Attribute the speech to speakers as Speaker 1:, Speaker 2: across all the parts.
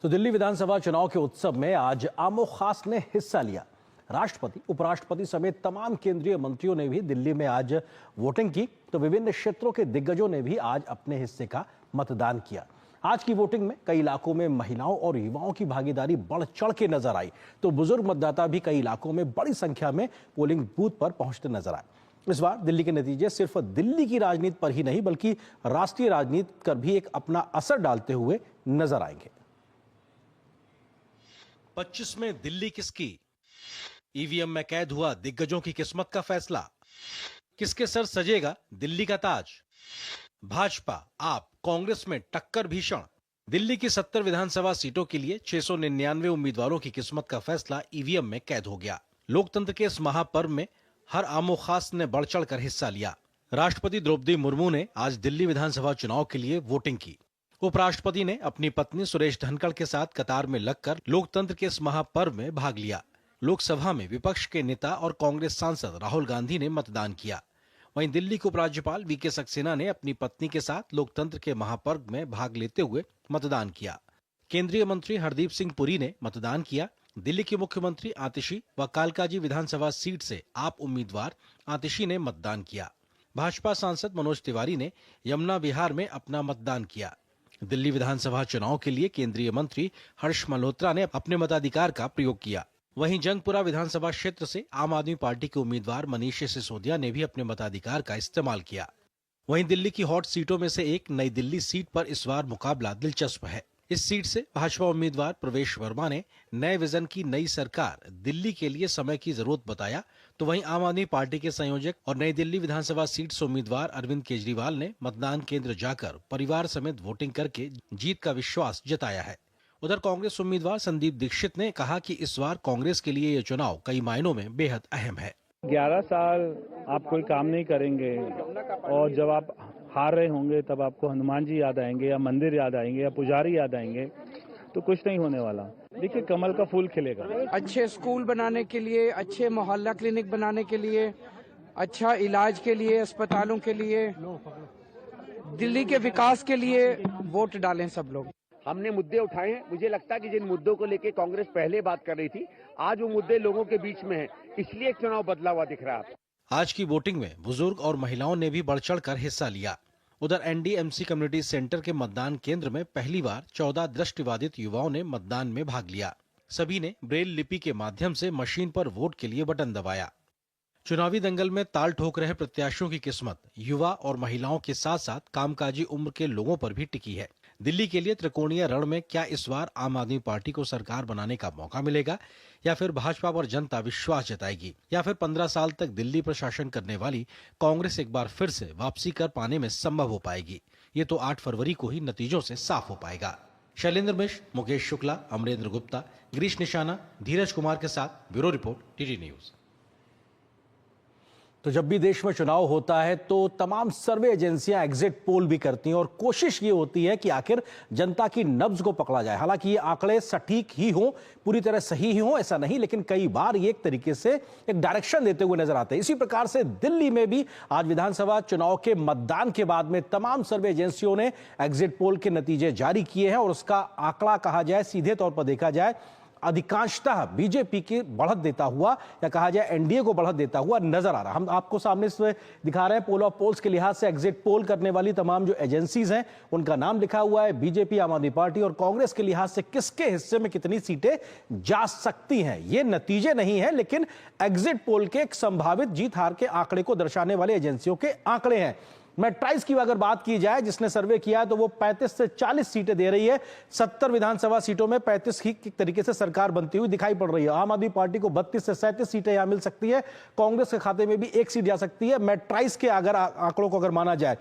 Speaker 1: तो दिल्ली विधानसभा चुनाव के उत्सव में आज आमो खास ने हिस्सा लिया। राष्ट्रपति, उपराष्ट्रपति समेत तमाम केंद्रीय मंत्रियों ने भी दिल्ली में आज वोटिंग की। तो विभिन्न क्षेत्रों के दिग्गजों ने भी आज अपने हिस्से का मतदान किया। आज की वोटिंग में कई इलाकों में महिलाओं और युवाओं की भागीदारी बढ़ चढ़ के नजर आई। तो बुजुर्ग मतदाता भी कई इलाकों में बड़ी संख्या में पोलिंग बूथ पर पहुंचते नजर आए। इस बार दिल्ली के नतीजे सिर्फ दिल्ली की राजनीति पर ही नहीं बल्कि राष्ट्रीय राजनीति पर भी एक अपना असर डालते हुए नजर आएंगे। 25 में दिल्ली किसकी? ईवीएम में कैद हुआ दिग्गजों की किस्मत का फैसला। किसके सर सजेगा दिल्ली का ताज? भाजपा, आप, कांग्रेस में टक्कर भीषण। दिल्ली की 70 विधानसभा सीटों के लिए 699 उम्मीदवारों की किस्मत का फैसला ईवीएम में कैद हो गया। लोकतंत्र के इस महापर्व में हर आमो खास ने बढ़ चढ़ कर हिस्सा लिया। राष्ट्रपति द्रौपदी मुर्मू ने आज दिल्ली विधानसभा चुनाव के लिए वोटिंग की। उपराष्ट्रपति ने अपनी पत्नी सुरेश धनखड़ के साथ कतार में लगकर लोकतंत्र के इस महापर्व में भाग लिया। लोकसभा में विपक्ष के नेता और कांग्रेस सांसद राहुल गांधी ने मतदान किया। वहीं दिल्ली के उपराज्यपाल वीके सक्सेना ने अपनी पत्नी के साथ लोकतंत्र के महापर्व में भाग लेते हुए मतदान किया। केंद्रीय मंत्री हरदीप सिंह पुरी ने मतदान किया। दिल्ली के मुख्यमंत्री आतिशी व कालकाजी विधानसभा सीट से आप उम्मीदवार आतिशी ने मतदान किया। भाजपा सांसद मनोज तिवारी ने यमुना विहार में अपना मतदान किया। दिल्ली विधानसभा चुनाव के लिए केंद्रीय मंत्री हर्ष मल्होत्रा ने अपने मताधिकार का प्रयोग किया। वहीं जंगपुरा विधानसभा क्षेत्र से आम आदमी पार्टी के उम्मीदवार मनीष सिसोदिया ने भी अपने मताधिकार का इस्तेमाल किया। वहीं दिल्ली की हॉट सीटों में से एक नई दिल्ली सीट पर इस बार मुकाबला दिलचस्प है। इस सीट से भाजपा उम्मीदवार प्रवेश वर्मा ने नए विजन की नई सरकार दिल्ली के लिए समय की जरूरत बताया। तो वहीं आम आदमी पार्टी के संयोजक और नई दिल्ली विधानसभा सीट से उम्मीदवार अरविंद केजरीवाल ने मतदान केंद्र जाकर परिवार समेत वोटिंग करके जीत का विश्वास जताया है। उधर कांग्रेस उम्मीदवार संदीप दीक्षित ने कहा कि इस बार कांग्रेस के लिए यह चुनाव कई मायनों में बेहद अहम है।
Speaker 2: 11 साल आप कोई काम नहीं करेंगे और जब आप हार रहे होंगे तब आपको हनुमान जी याद आएंगे या मंदिर याद आएंगे या पुजारी याद आएंगे, तो कुछ नहीं होने वाला। देखिए, कमल का फूल खिलेगा।
Speaker 3: अच्छे स्कूल बनाने के लिए, अच्छे मोहल्ला क्लिनिक बनाने के लिए, अच्छा इलाज के लिए, अस्पतालों के लिए, दिल्ली के विकास के लिए वोट डालें सब लोग।
Speaker 4: हमने मुद्दे उठाए हैं। मुझे लगता है कि जिन मुद्दों को लेके कांग्रेस पहले बात कर रही थी, आज वो मुद्दे लोगों के बीच में हैं, इसलिए एक चुनाव बदला हुआ दिख रहा है।
Speaker 1: आज की वोटिंग में बुजुर्ग और महिलाओं ने भी बढ़ चढ़ कर हिस्सा लिया। उधर एनडीएमसी कम्युनिटी सेंटर के मतदान केंद्र में पहली बार 14 दृष्टिबाधित युवाओं ने मतदान में भाग लिया। सभी ने ब्रेल लिपि के माध्यम से मशीन पर वोट के लिए बटन दबाया। चुनावी दंगल में ताल ठोक रहे प्रत्याशियों की किस्मत युवा और महिलाओं के साथ साथ कामकाजी उम्र के लोगों पर भी टिकी है। दिल्ली के लिए त्रिकोणीय रण में क्या इस बार आम आदमी पार्टी को सरकार बनाने का मौका मिलेगा, या फिर भाजपा पर जनता विश्वास जताएगी, या फिर 15 साल तक दिल्ली पर शासन करने वाली कांग्रेस एक बार फिर से वापसी कर पाने में संभव हो पाएगी? ये तो 8 फरवरी को ही नतीजों से साफ हो पाएगा। शैलेंद्र मिश्र, मुकेश शुक्ला, अमरेंद्र गुप्ता, गिरीश निशाना, धीरज कुमार के साथ ब्यूरो रिपोर्ट, टीटी न्यूज। तो जब भी देश में चुनाव होता है तो तमाम सर्वे एजेंसियां एग्जिट पोल भी करती हैं और कोशिश ये होती है कि आखिर जनता की नब्ज को पकड़ा जाए। हालांकि ये आंकड़े सटीक ही हों, पूरी तरह सही ही हों, ऐसा नहीं, लेकिन कई बार ये एक तरीके से एक डायरेक्शन देते हुए नजर आते हैं। इसी प्रकार से दिल्ली में भी आज विधानसभा चुनाव के मतदान के बाद में तमाम सर्वे एजेंसियों ने एग्जिट पोल के नतीजे जारी किए हैं और उसका आंकड़ा कहा जाए, सीधे तौर पर देखा जाए, अधिकांशतः बीजेपी की बढ़त देता हुआ या कहा जाए एनडीए को बढ़त देता हुआ नजर आ रहा। हम आपको सामने से दिखा रहे हैं पोल ऑफ पोल्स के लिहाज से एग्जिट पोल करने वाली तमाम जो एजेंसीज हैं उनका नाम लिखा हुआ है। बीजेपी, आम आदमी पार्टी और कांग्रेस के लिहाज से किसके हिस्से में कितनी सीटें जा सकती हैं, ये नतीजे नहीं है, लेकिन एग्जिट पोल के एक संभावित जीत हार के आंकड़े को दर्शाने वाले एजेंसियों के आंकड़े हैं। मेट्राइज की अगर बात की जाए, जिसने सर्वे किया है, तो वो 35 से 40 सीटें दे रही है। 70 विधानसभा सीटों में 35 की तरीके से सरकार बनती हुई दिखाई पड़ रही है। आम आदमी पार्टी को 32 से 37 सीटें यहां मिल सकती है। कांग्रेस के खाते में भी 1 सीट जा सकती है, मेट्राइज के अगर आंकड़ों को अगर माना जाए।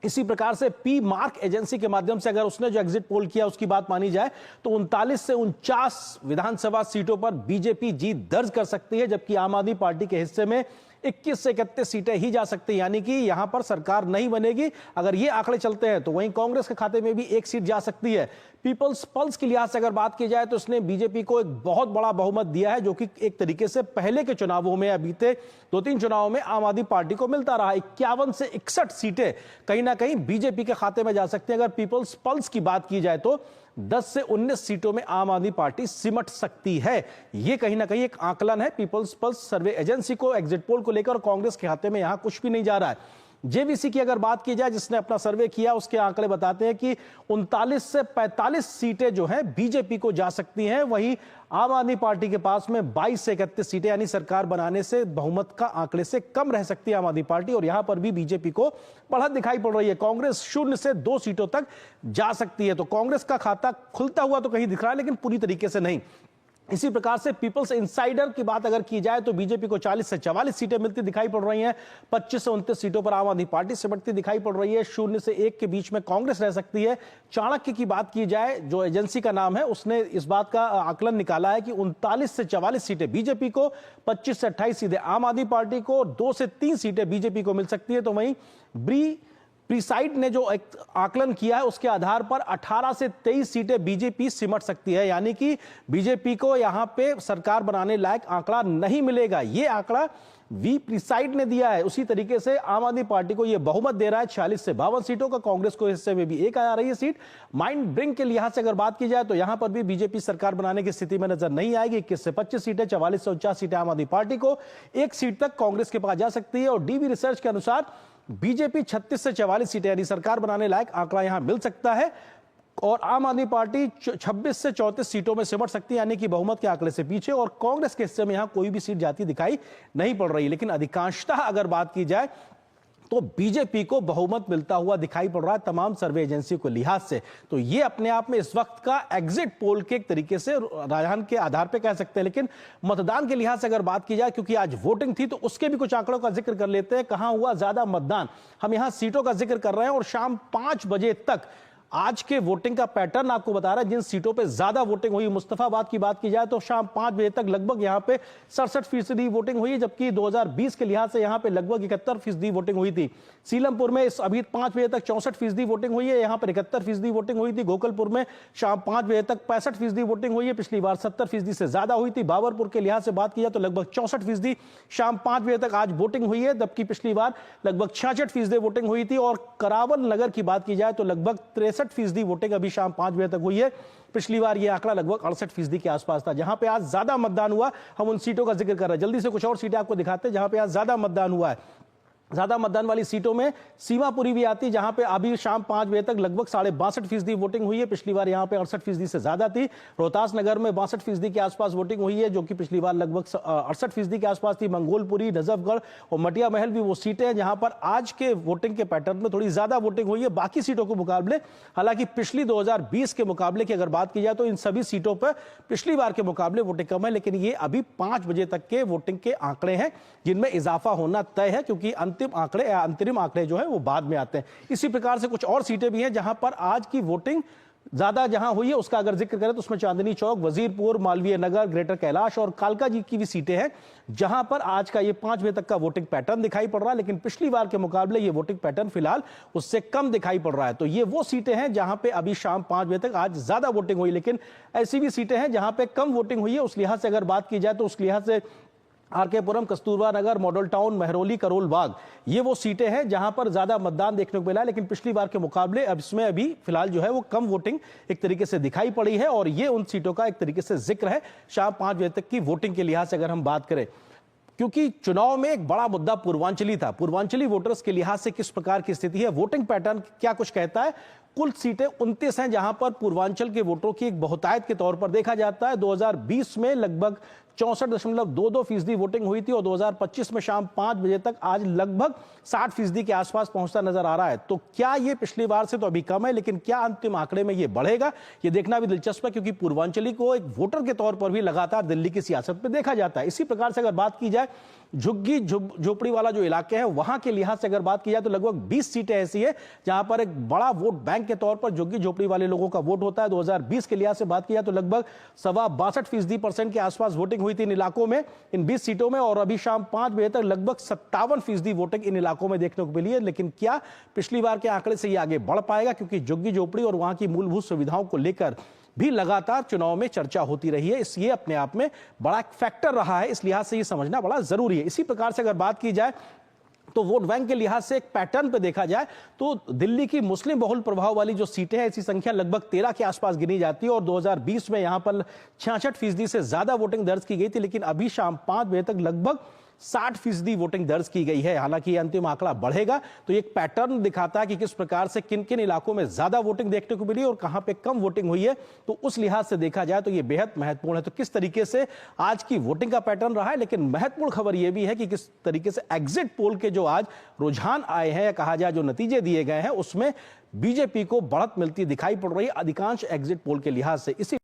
Speaker 1: इसी प्रकार से पी मार्क एजेंसी के माध्यम से अगर उसने जो एग्जिट पोल किया उसकी बात मानी जाए तो 39 से 49 विधानसभा सीटों पर बीजेपी जीत दर्ज कर सकती है, जबकि आम आदमी पार्टी के हिस्से में 21 से 31 सीटें ही जा सकती हैं, यानी कि यहां पर सरकार नहीं बनेगी। अगर ये आंकड़े चलते हैं तो वहीं कांग्रेस के खाते में भी 1 सीट जा सकती है। पीपल्स पल्स के लिहाज से अगर बात की जाए तो उसने बीजेपी को एक बहुत बड़ा बहुमत दिया है, जो कि एक तरीके से पहले के चुनावों में या बीते 2-3 चुनावों में आम आदमी पार्टी को मिलता रहा। 51 से 61 सीटें कहीं ना कहीं बीजेपी के खाते में जा सकती हैं। अगर पीपल्स पल्स की बात की जाए तो
Speaker 5: 10 से 19 सीटों में आम आदमी पार्टी सिमट सकती है। यह कहीं ना कहीं एक आकलन है पीपल्स पल्स सर्वे एजेंसी को एग्जिट पोल को लेकर। कांग्रेस के खाते में यहां कुछ भी नहीं जा रहा है। जेवीसी की अगर बात की जाए, जिसने अपना सर्वे किया, उसके आंकड़े बताते हैं कि 39 से 45 सीटें जो हैं बीजेपी को जा सकती हैं। वहीं आम आदमी पार्टी के पास में 22 से 31 सीटें, यानी सरकार बनाने से बहुमत का आंकड़े से कम रह सकती है आम आदमी पार्टी, और यहां पर भी बीजेपी को बढ़त दिखाई पड़ रही है। कांग्रेस 0 से 2 सीटों तक जा सकती है। तो कांग्रेस का खाता खुलता हुआ तो कहीं दिख रहा है, लेकिन पूरी तरीके से नहीं। इसी प्रकार से पीपल्स इंसाइडर की बात अगर की जाए तो बीजेपी को 40 से 44 सीटें मिलती दिखाई पड़ रही हैं। 25 से 29 सीटों पर आम आदमी पार्टी सिमटती दिखाई पड़ रही है। 0 से 1 के बीच में कांग्रेस रह सकती है। चाणक्य की बात की जाए, जो एजेंसी का नाम है, उसने इस बात का आकलन निकाला है कि 39 से 44 सीटें बीजेपी को, 25 से 28 सीटें आम आदमी पार्टी को, 2 से 3 सीटें बीजेपी को मिल सकती है। तो वहीं प्रीसाइड ने जो एक आकलन किया है, उसके आधार पर 18 से 23 सीटें बीजेपी सिमट सकती है, यानी कि बीजेपी को यहां पे सरकार बनाने लायक आंकड़ा नहीं मिलेगा। यह आंकड़ा प्रीसाइड ने दिया है। उसी तरीके से आम आदमी पार्टी को यह बहुमत दे रहा है 46 से 52 सीटों का। कांग्रेस को हिस्से में भी एक आ रही है सीट। माइंड ब्रिंग के लिहाज से अगर बात की जाए तो यहां पर भी बीजेपी सरकार बनाने की स्थिति में नजर नहीं आएगी। 21 से 25 सीटें, 44 से 49 सीटें आम आदमी पार्टी को, 1 सीट तक कांग्रेस के पास जा सकती है। और डीबी रिसर्च के अनुसार बीजेपी 36 से 44 सीटें, यानी सरकार बनाने लायक आंकड़ा यहां मिल सकता है, और आम आदमी पार्टी 26 से 34 सीटों में सिमट सकती है, यानी कि बहुमत के आंकड़े से पीछे। और कांग्रेस के हिस्से में यहां कोई भी सीट जाती दिखाई नहीं पड़ रही। लेकिन अधिकांशतः अगर बात की जाए तो बीजेपी को बहुमत मिलता हुआ दिखाई पड़ रहा है तमाम सर्वे एजेंसी के लिहाज से। तो ये अपने आप में इस वक्त का एग्जिट पोल के एक तरीके से रुझान के आधार पे कह सकते हैं। लेकिन मतदान के लिहाज से अगर बात की जाए, क्योंकि आज वोटिंग थी, तो उसके भी कुछ आंकड़ों का जिक्र कर लेते हैं। कहां हुआ ज्यादा मतदान, हम यहां सीटों का जिक्र कर रहे हैं, और शाम 5 बजे तक आज के वोटिंग का पैटर्न आपको बता रहा है। जिन सीटों पे ज्यादा वोटिंग हुई, मुस्तफाबाद की बात की जाए तो शाम 5 बजे तक लगभग यहां पे 67% वोटिंग हुई है, जबकि 2020 के लिहाज से यहां पे लगभग 71% वोटिंग हुई थी। सीलमपुर में इस अभी 5 बजे तक 64% वोटिंग हुई है, यहां पर 71% वोटिंग हुई थी। गोकुलपुर में शाम 5 बजे तक 65% वोटिंग हुई है, पिछली बार 70% से ज्यादा हुई थी। बाबरपुर के लिहाज से बात की जाए तो लगभग 64% शाम 5 बजे तक आज वोटिंग हुई है, जबकि पिछली बार लगभग 66% वोटिंग हुई थी। और करावल नगर की बात की जाए तो लगभग 63% वोटिंग अभी शाम 5 बजे तक हुई है। पिछली बार यह आंकड़ा लगभग 68% के आसपास था। जहां पे आज ज्यादा मतदान हुआ, हम उन सीटों का जिक्र कर रहे हैं। जल्दी से कुछ और सीटें आपको दिखाते हैं जहां पे आज ज्यादा मतदान हुआ है। ज्यादा मतदान वाली सीटों में सीमापुरी भी आती, जहां पे अभी शाम 5 बजे तक लगभग 62.5% वोटिंग हुई है। पिछली बार यहां पे 68% से ज्यादा थी। रोहतास नगर में 62% के आसपास वोटिंग हुई है, जो कि पिछली बार लगभग 68% के आसपास थी। मंगोलपुरी, नजफगढ़ और मटिया महल भी वो सीटें हैं जहां पर आज के वोटिंग के पैटर्न में थोड़ी ज्यादा वोटिंग हुई है बाकी सीटों के मुकाबले। हालांकि पिछली 2020 के मुकाबले की अगर बात की जाए तो इन सभी सीटों पर पिछली बार के मुकाबले वोटिंग कम है, लेकिन ये अभी 5 बजे तक के वोटिंग के आंकड़े हैं, जिनमें इजाफा होना तय है, क्योंकि अंतरिम आंकड़े जो है वो बाद में आते हैं। इसी प्रकार से कुछ और सीटें भी हैं जहां पर आज की वोटिंग ज्यादा जहां हुई है, उसका अगर जिक्र करें तो उसमें चांदनी चौक, वजीरपुर, मालवीय नगर, ग्रेटर कैलाश और कालका जी की भी सीटें हैं, जहां पर आज का ये 5 बजे तक का वोटिंग पैटर्न दिखाई पड़ रहा है। लेकिन पिछली बार के मुकाबले ये वोटिंग पैटर्न फिलहाल उससे कम दिखाई पड़ रहा है। तो ये वो सीटें हैं जहां पे अभी शाम 5 बजे तक आज ज्यादा वोटिंग हुई, लेकिन ऐसी भी सीटें हैं जहां पे कम वोटिंग हुई है। उस लिहाज से अगर बात की जाए तो उस लिहाज से आरके पुरम, कस्तूरबा नगर, मॉडल टाउन, महरौली, करोल बाग, ये वो सीटें हैं जहां पर ज्यादा मतदान देखने को मिला है। लेकिन पिछली बार के मुकाबले अब इसमें अभी फिलहाल जो है वो कम वोटिंग एक तरीके से दिखाई पड़ी है, और ये उन सीटों का एक तरीके से जिक्र है शाम 5 बजे तक की वोटिंग के लिहाज से अगर हम बात करें। क्योंकि चुनाव में एक बड़ा मुद्दा पूर्वांचली था। पूर्वांचली वोटर्स के लिहाज से किस प्रकार की स्थिति है, वोटिंग पैटर्न क्या कुछ कहता है। कुल सीटें 29 हैं जहां पर पूर्वांचल के वोटरों की एक बहुतायत के तौर पर देखा जाता है। 2020 में लगभग 64.22% वोटिंग हुई थी, और 2025 में शाम 5 बजे तक आज लगभग 60% के आसपास पहुंचता नजर आ रहा है। तो क्या ये पिछली बार से तो अभी कम है, लेकिन क्या अंतिम आंकड़े में ये बढ़ेगा, ये देखना भी दिलचस्प है, क्योंकि पूर्वांचली को एक वोटर के तौर पर भी लगातार दिल्ली की सियासत में देखा जाता है। इसी प्रकार से अगर बात की जाए झुग्गी झोपड़ी वाला जो इलाके हैं, वहां के लिहाज से अगर बात की जाए तो लगभग 20 सीटें ऐसी है जहां पर एक बड़ा वोट बैंक के तौर पर झुग्गी झोपड़ी वाले लोगों का वोट होता है। 2020 के लिहाज से बात की जाए तो लगभग 62% के आसपास वोटिंग हुई थी इन इलाकों में, इन 20 सीटों में, और अभी शाम 5 बजे तक लगभग 57% वोटिंग इन इलाकों में देखने को मिली है। लेकिन क्या पिछली बार के आंकड़े से ये आगे बढ़ पाएगा, क्योंकि झुग्गी झोपड़ी और वहां की मूलभूत सुविधाओं को लेकर भी लगातार चुनाव में चर्चा होती रही है। ये अपने आप में बड़ा एक फैक्टर रहा है, इस लिहाज से ये समझना बड़ा जरूरी है। इसी प्रकार से अगर बात की जाए तो वोट बैंक के लिहाज से एक पैटर्न पे देखा जाए तो दिल्ली की मुस्लिम बहुल प्रभाव वाली जो सीटें हैं, ऐसी संख्या लगभग 13 के आसपास गिनी जाती है और 2020 में यहां पर 66% से ज्यादा वोटिंग दर्ज की गई थी, लेकिन अभी शाम 5 बजे तक लगभग 60% वोटिंग दर्ज की गई है। हालांकि अंतिम आंकड़ा बढ़ेगा तो एक पैटर्न दिखाता है कि किस प्रकार से किन किन इलाकों में ज्यादा वोटिंग देखने को मिली और कहां पे कम वोटिंग हुई है। तो उस लिहाज से देखा जाए तो ये बेहद महत्वपूर्ण है। तो किस तरीके से आज की वोटिंग का पैटर्न रहा है, लेकिन महत्वपूर्ण खबर यह भी है कि किस तरीके से एग्जिट पोल के जो आज रुझान आए हैं या कहा जाए जो नतीजे दिए गए हैं उसमें बीजेपी को बढ़त मिलती दिखाई पड़ रही है अधिकांश एग्जिट पोल के लिहाज से। इसी